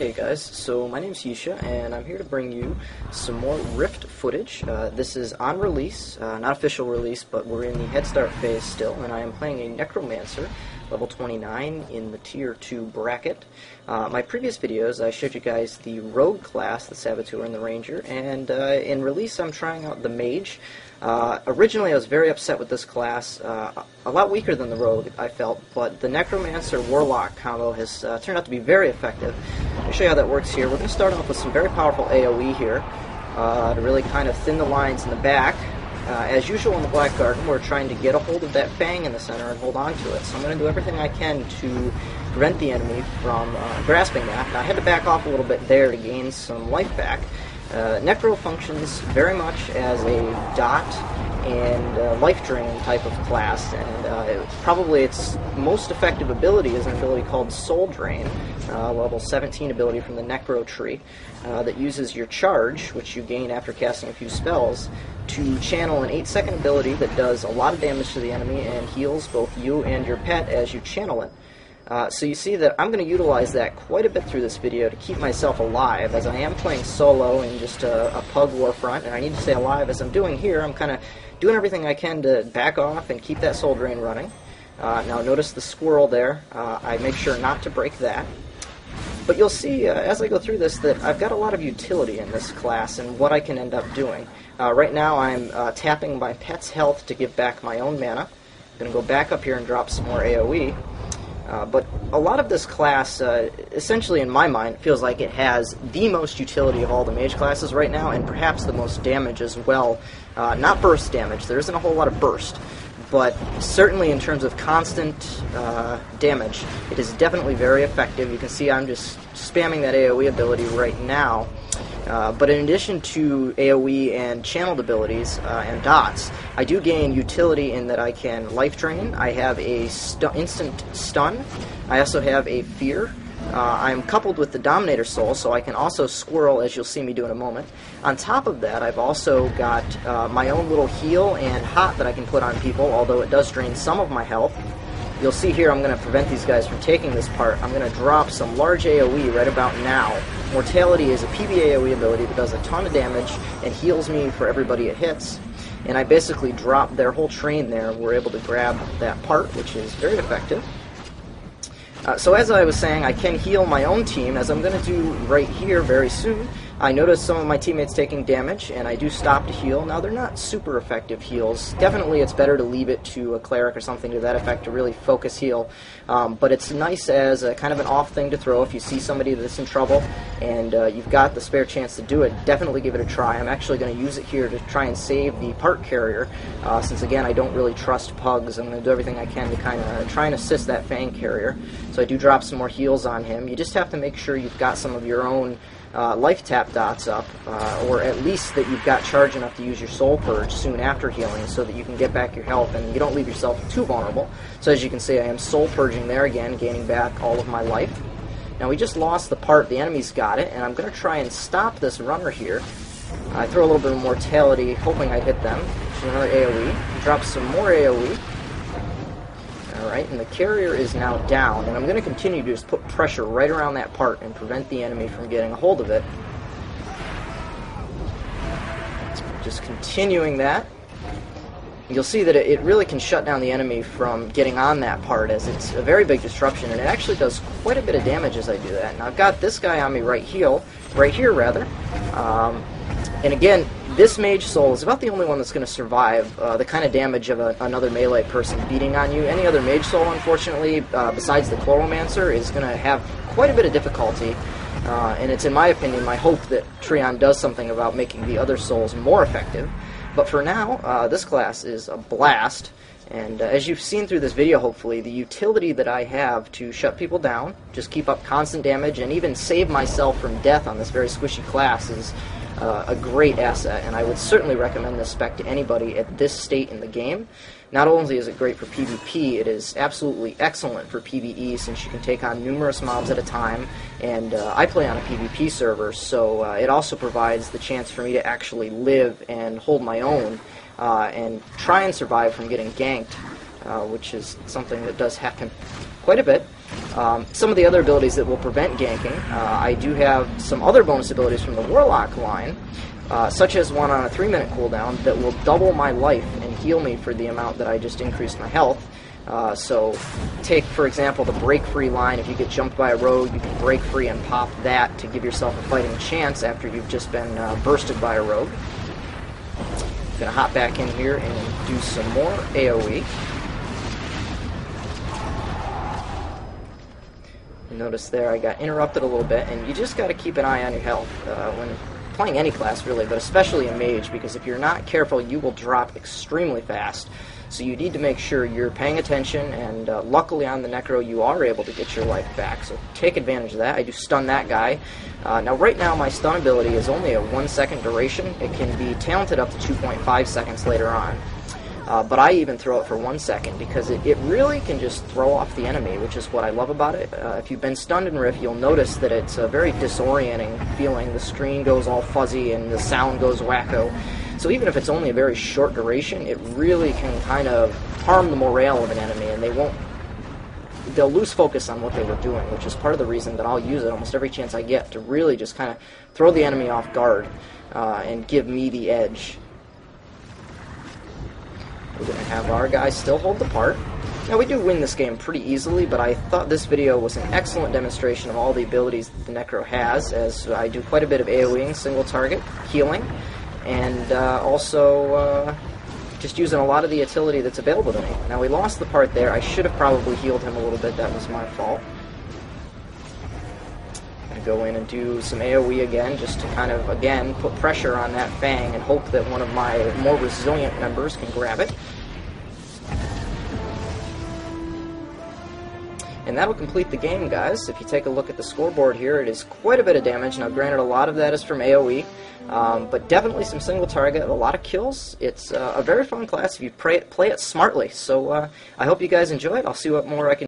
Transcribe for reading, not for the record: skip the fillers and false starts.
Hey guys, so my name's Yisha, and I'm here to bring you some more Rift footage. This is on release, not official release, but we're in the Head Start phase still, and I am playing a Necromancer, level 29 in the Tier 2 bracket. My previous videos, I showed you guys the Rogue class, the Saboteur and the Ranger, and in release I'm trying out the Mage. Originally I was very upset with this class, a lot weaker than the Rogue, I felt, but the Necromancer Warlock combo has turned out to be very effective. I'll show you how that works here. We're going to start off with some very powerful AoE here to really kind of thin the lines in the back. As usual in the Black Garden, we're trying to get a hold of that fang in the center and hold on to it. So I'm going to do everything I can to prevent the enemy from grasping that. And I had to back off a little bit there to gain some life back. Necro functions very much as a dot and life drain type of class, and probably its most effective ability is an ability called Soul Drain, level 17 ability from the Necro tree, that uses your charge, which you gain after casting a few spells, to channel an 8-second ability that does a lot of damage to the enemy and heals both you and your pet as you channel it. So you see that I'm going to utilize that quite a bit through this video to keep myself alive, as I am playing solo in just a PUG Warfront, and I need to stay alive as I'm doing here. I'm kind of doing everything I can to back off and keep that Soul Drain running. Now notice the squirrel there. I make sure not to break that. But you'll see as I go through this that I've got a lot of utility in this class and what I can end up doing. Right now I'm tapping my pet's health to give back my own mana. I'm going to go back up here and drop some more AoE. But a lot of this class, essentially in my mind, feels like it has the most utility of all the mage classes right now, and perhaps the most damage as well. Not burst damage, there isn't a whole lot of burst, but certainly in terms of constant damage, it is definitely very effective. You can see I'm just spamming that AoE ability right now. But in addition to AoE and channeled abilities and dots, I do gain utility in that I can life drain. I have a instant stun. I also have a fear. I am coupled with the Dominator Soul, so I can also squirrel, as you'll see me do in a moment. On top of that, I've also got my own little heal and hot that I can put on people, although it does drain some of my health. You'll see here I'm going to prevent these guys from taking this part. I'm going to drop some large AoE right about now. Mortality is a PB AoE ability that does a ton of damage and heals me for everybody it hits. And I basically drop their whole train there, and we're able to grab that part, which is very effective. So as I was saying, I can heal my own team, as I'm going to do right here very soon. I notice some of my teammates taking damage, and I do stop to heal. Now, they're not super effective heals. Definitely it's better to leave it to a cleric or something to that effect to really focus heal. But it's nice as a kind of an off thing to throw. If you see somebody that's in trouble and you've got the spare chance to do it, definitely give it a try. I'm actually going to use it here to try and save the part carrier, since, again, I don't really trust pugs. I'm going to do everything I can to kind of try and assist that fang carrier. So I do drop some more heals on him. You just have to make sure you've got some of your own life tap dots up, or at least that you've got charge enough to use your soul purge soon after healing so that you can get back your health and you don't leave yourself too vulnerable. So as you can see, I am soul purging there again, gaining back all of my life. Now we just lost the part, the enemy's got it, and I'm going to try and stop this runner here. I throw a little bit of mortality, hoping I'd hit them. Another AoE, drop some more AoE. Alright, and the carrier is now down, and I'm going to continue to just put pressure right around that part and prevent the enemy from getting a hold of it. Just continuing that. You'll see that it really can shut down the enemy from getting on that part, as it's a very big disruption, and it actually does quite a bit of damage as I do that. Now I've got this guy on me right here, and again, this Mage Soul is about the only one that's going to survive the kind of damage of another melee person beating on you. Any other Mage Soul, unfortunately, besides the Chloromancer, is going to have quite a bit of difficulty. And it's, in my opinion, my hope that Treon does something about making the other souls more effective. But for now, this class is a blast. And as you've seen through this video, hopefully, the utility that I have to shut people down, just keep up constant damage, and even save myself from death on this very squishy class is a great asset, and I would certainly recommend this spec to anybody at this state in the game. Not only is it great for PvP, it is absolutely excellent for PvE, since you can take on numerous mobs at a time, and I play on a PvP server, so it also provides the chance for me to actually live and hold my own, and try and survive from getting ganked, which is something that does happen quite a bit. Some of the other abilities that will prevent ganking, I do have some other bonus abilities from the Warlock line, such as one on a 3-minute cooldown that will double my life and heal me for the amount that I just increased my health. So take, for example, the break free line. If you get jumped by a rogue, you can break free and pop that to give yourself a fighting chance after you've just been bursted by a rogue. I'm going to hop back in here and do some more AoE. Notice there I got interrupted a little bit, and you just got to keep an eye on your health when playing any class really, but especially a mage, because if you're not careful you will drop extremely fast. So you need to make sure you're paying attention, and luckily on the Necro you are able to get your life back, so take advantage of that. I do stun that guy. Now right now my stun ability is only a 1-second duration. It can be talented up to 2.5 seconds later on. But I even throw it for 1 second because it really can just throw off the enemy, which is what I love about it. If you've been stunned in Rift, you'll notice that it's a very disorienting feeling. The screen goes all fuzzy and the sound goes wacko. So even if it's only a very short duration, it really can kind of harm the morale of an enemy, and they'll lose focus on what they were doing, which is part of the reason that I'll use it almost every chance I get to really just kind of throw the enemy off guard and give me the edge. We're going to have our guys still hold the part. Now we do win this game pretty easily, but I thought this video was an excellent demonstration of all the abilities that the Necro has, as I do quite a bit of AoEing, single target, healing, and also just using a lot of the utility that's available to me. Now we lost the part there. I should have probably healed him a little bit. That was my fault. I'm going to go in and do some AoE again, just to kind of, again, put pressure on that Fang and hope that one of my more resilient members can grab it. And that'll complete the game, guys. If you take a look at the scoreboard here, it is quite a bit of damage. Now, granted, a lot of that is from AoE, but definitely some single target, a lot of kills. It's a very fun class if you play it smartly. So I hope you guys enjoy it. I'll see what more I can